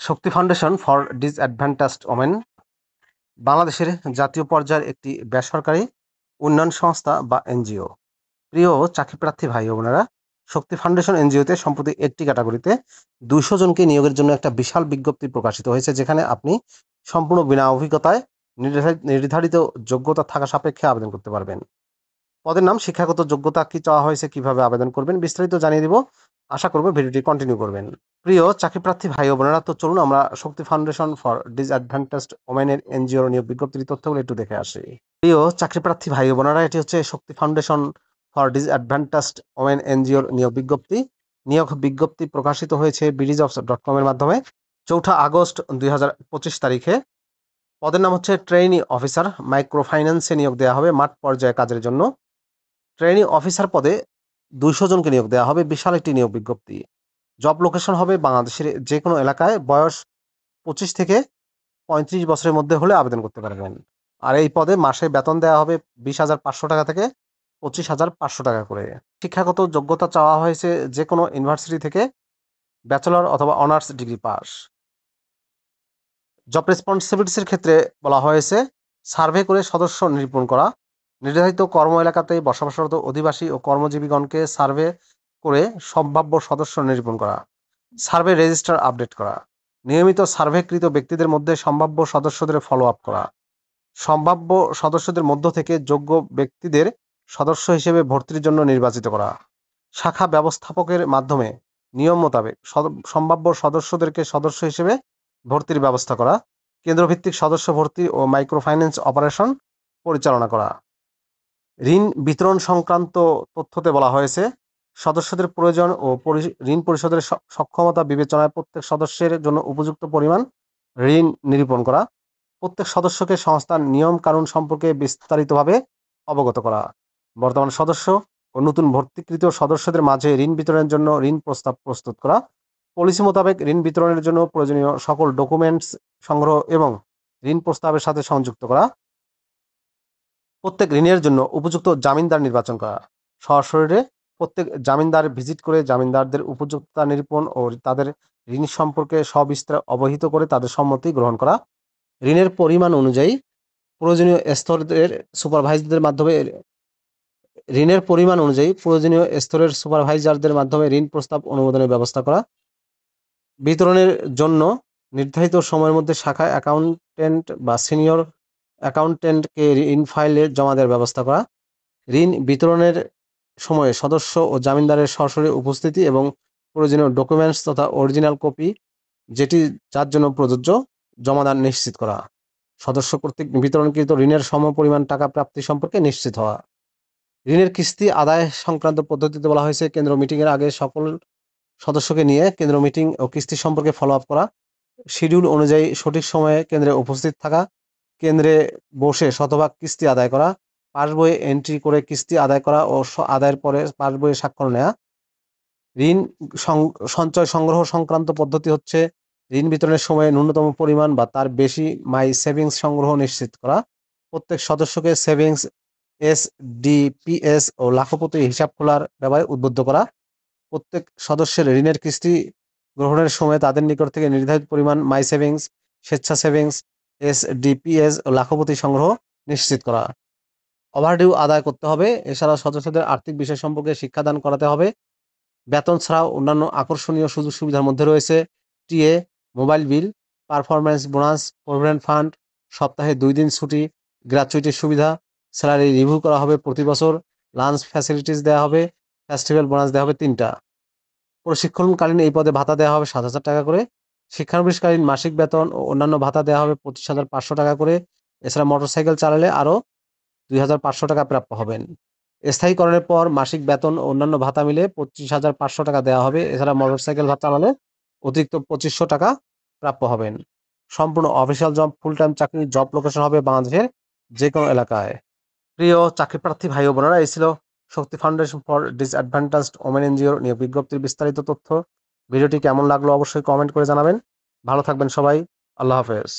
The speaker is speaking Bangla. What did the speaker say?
Shakti foundation for disadvantaged women বাংলাদেশের জাতীয় পর্যায়ের একটি বেসরকারি উন্নয়ন সংস্থা বা এনজিও। প্রিয় চাকরিপ্রার্থী ভাই ও বোনেরা, শক্তি ফাউন্ডেশন এনজিওতে সম্প্রতি একটি ক্যাটাগরিতে 200 জনকে নিয়োগের জন্য একটা বিশাল বিজ্ঞপ্তি প্রকাশিত হয়েছে, যেখানে আপনি সম্পূর্ণ বিনা অভিজ্ঞতায় নির্ধারিত যোগ্যতা থাকা সাপেক্ষে আবেদন করতে পারবেন। পদের নাম, শিক্ষাগত যোগ্যতা কি চাওয়া হয়েছে, কিভাবে আবেদন করবেন বিস্তারিত জানিয়ে দিব। আশা করব ভিডিওটি কন্টিনিউ করবেন। প্রিয় চাকরিপ্রার্থী ভাই ও বোনেরা, তো চলুন আমরা শক্তি ফাউন্ডেশন ফর ডিসঅ্যাডভান্টেজড ওমেনের এনজিওর নিয়োগ বিজ্ঞপ্তির তথ্যগুলো একটু দেখে আসি। প্রিয় চাকরিপ্রার্থী ভাই ও বোনেরা, এটি হচ্ছে শক্তি ফাউন্ডেশন ফর ডিসঅ্যাডভান্টেজড ওমেন এনজিওর নিয়োগ বিজ্ঞপ্তি। নিয়োগ বিজ্ঞপ্তি প্রকাশিত হয়েছে BDjobs.com এর মাধ্যমে 4 আগস্ট 2025 তারিখে। পদের নাম হচ্ছে ট্রেইনি অফিসার, মাইক্রো ফাইন্যান্সে নিয়োগ দেওয়া হবে মাঠ পর্যায়ে কাজের জন্য। ট্রেইনি অফিসার পদে 200 জনকে নিয়োগ দেওয়া হবে, বিশাল একটি নিয়োগ বিজ্ঞপ্তি। জব লোকেশন হবে বাংলাদেশের যে কোনো এলাকায়, বয়স 25 থেকে 35 বছরের মধ্যে হলে আবেদন করতে পারবেন। আর এই পদে মাসে বেতন দেওয়া হবে 20,500 টাকা থেকে 25,500 টাকা করে। শিক্ষাগত যোগ্যতা চাওয়া হয়েছে যে কোনো ইউনিভার্সিটি থেকে ব্যাচেলর অথবা অনার্স ডিগ্রি পাস। জব রেসপন্সিবিলিটিসের ক্ষেত্রে বলা হয়েছে সার্ভে করে সদস্য নিরূপণ করা, নির্ধারিত কর্ম এলাকাতে বসবাসরত অধিবাসী ও কর্মজীবীগণকে সার্ভে করে সম্ভাব্য সদস্য নিরূপণ করা, সার্ভে রেজিস্টার আপডেট করা, নিয়মিত সার্ভেকৃত ব্যক্তিদের মধ্যে সম্ভাব্য সদস্যদের ফলো আপ করা, সম্ভাব্য সদস্যদের মধ্য থেকে যোগ্য ব্যক্তিদের সদস্য হিসেবে ভর্তির জন্য নির্বাচিত করা, শাখা ব্যবস্থাপকের মাধ্যমে নিয়ম মোতাবেক সম্ভাব্য সদস্যদেরকে সদস্য হিসেবে ভর্তির ব্যবস্থা করা, কেন্দ্রভিত্তিক সদস্য ভর্তি ও মাইক্রো ফাইন্যান্স অপারেশন পরিচালনা করা। ঋণ বিতরণ সংক্রান্ত তথ্যতে বলা হয়েছে সদস্যদের প্রয়োজন ও ঋণ পরিশোধের সক্ষমতা বিবেচনায় প্রত্যেক সদস্যের জন্য উপযুক্ত পরিমাণ ঋণ নিরূপণ করা, প্রত্যেক সদস্যকে সংস্থার নিয়ম কানুন সম্পর্কে বিস্তারিতভাবে অবগত করা, বর্তমান সদস্য ও নতুন ভর্তিকৃত সদস্যদের মাঝে ঋণ বিতরণের জন্য ঋণ প্রস্তাব প্রস্তুত করা, পলিসি মোতাবেক ঋণ বিতরণের জন্য প্রয়োজনীয় সকল ডকুমেন্টস সংগ্রহ এবং ঋণ প্রস্তাবের সাথে সংযুক্ত করা, প্রত্যেক ঋণের জন্য উপযুক্ত জামিনদার নির্বাচন করা, সশরীরে প্রত্যেক জামিনদার ভিজিট করে জামিনদারদের উপযুক্ততা নিরূপণ ও তাদের ঋণ সম্পর্কে সবিস্তারে অবহিত করে তাদের সম্মতি গ্রহণ করা, ঋণের পরিমাণ অনুযায়ী প্রয়োজনীয় স্তরের সুপারভাইজারদের মাধ্যমে ঋণ প্রস্তাব অনুমোদনের ব্যবস্থা করা, বিতরণের জন্য নির্ধারিত সময়ের মধ্যে শাখা অ্যাকাউন্টেন্ট বা সিনিয়র অ্যাকাউন্টেন্টকে ঋণ ফাইলে জমা দেওয়ার ব্যবস্থা করা, ঋণ বিতরণের সময়ে সদস্য ও জামিনদারের সরাসরি উপস্থিতি এবং প্রয়োজনীয় ডকুমেন্টস তথা অরিজিনাল কপি যেটি যার জন্য প্রযোজ্য জমাদান নিশ্চিত করা, সদস্য কর্তৃক বিতরণকৃত ঋণের সমপরিমাণ টাকা প্রাপ্তি সম্পর্কে নিশ্চিত হওয়া। ঋণের কিস্তি আদায় সংক্রান্ত পদ্ধতিতে বলা হয়েছে কেন্দ্র মিটিংয়ের আগে সকল সদস্যকে নিয়ে কেন্দ্র মিটিং ও কিস্তি সম্পর্কে ফলো আপ করা, শিডিউল অনুযায়ী সঠিক সময়ে কেন্দ্রে উপস্থিত থাকা, কেন্দ্রে বসে শতভাগ কিস্তি আদায় করা, পাসবইয়ে এন্ট্রি করে কিস্তি আদায় করা ও আদায়ের পরে পাসবইয়ে স্বাক্ষর নেওয়া। ঋণ সঞ্চয় সংগ্রহ সংক্রান্ত পদ্ধতি হচ্ছে ঋণ বিতরণের সময় ন্যূনতম পরিমাণ বা তার বেশি মাই সেভিংস সংগ্রহ নিশ্চিত করা, প্রত্যেক সদস্যকে সেভিংস SDPS ও লাখপতি হিসাব খোলার ব্যাপারে উদ্বুদ্ধ করা, প্রত্যেক সদস্যের ঋণের কিস্তি গ্রহণের সময় তাদের নিকট থেকে নির্ধারিত পরিমাণ মাই সেভিংস, স্বেচ্ছা সেভিংস, SDPS ও লাখপতি সংগ্রহ নিশ্চিত করা। ওভারডিউ আদায় করতে হবে। এছাড়া সদস্যদের আর্থিক বিষয় সম্পর্কে শিক্ষাদান করাতে হবে। বেতন ছাড়াও অন্যান্য আকর্ষণীয় সুযোগ সুবিধার মধ্যে রয়েছে TA, mobile bill, performance bonus, provident fund, সপ্তাহে 2 দিন ছুটি, গ্র্যাচুইটির সুবিধা, স্যালারি রিভিউ করা হবে প্রতি বছর, লাঞ্চ ফ্যাসিলিটিস দেওয়া হবে, ফেস্টিভ্যাল বোনাস দেওয়া হবে 3টা। প্রশিক্ষণকালীন এই পদে ভাতা দেওয়া হবে 7,000 টাকা করে। শিক্ষানবিশকালীন মাসিক বেতন ও অন্যান্য ভাতা দেওয়া হবে 25,500 টাকা করে। এছাড়া মোটরসাইকেল চালালে আরও 2,500 টাকা প্রাপ্য হবেন। স্থায়ীকরণের পর মাসিক বেতন ও অন্যান্য ভাতা মিলে 25,500 টাকা দেওয়া হবে। এছাড়া মোটরসাইকেল ভাতা চালালে অতিরিক্ত 2,500 টাকা প্রাপ্য হবেন। সম্পূর্ণ অফিসিয়াল জব, ফুল টাইম চাকরি। জব লোকেশন হবে বাংলাদেশের যে কোনো এলাকায়। প্রিয় চাকরিপ্রার্থী ভাই ও বোনেরা, এই ছিল শক্তি ফাউন্ডেশন ফর ডিসঅ্যাডভান্টেজড ওমেন এনজিওর নিয়োগ বিজ্ঞপ্তির বিস্তারিত তথ্য। ভিডিওটি কেমন লাগলো অবশ্যই কমেন্ট করে জানাবেন। ভালো থাকবেন সবাই। আল্লাহ হাফেজ।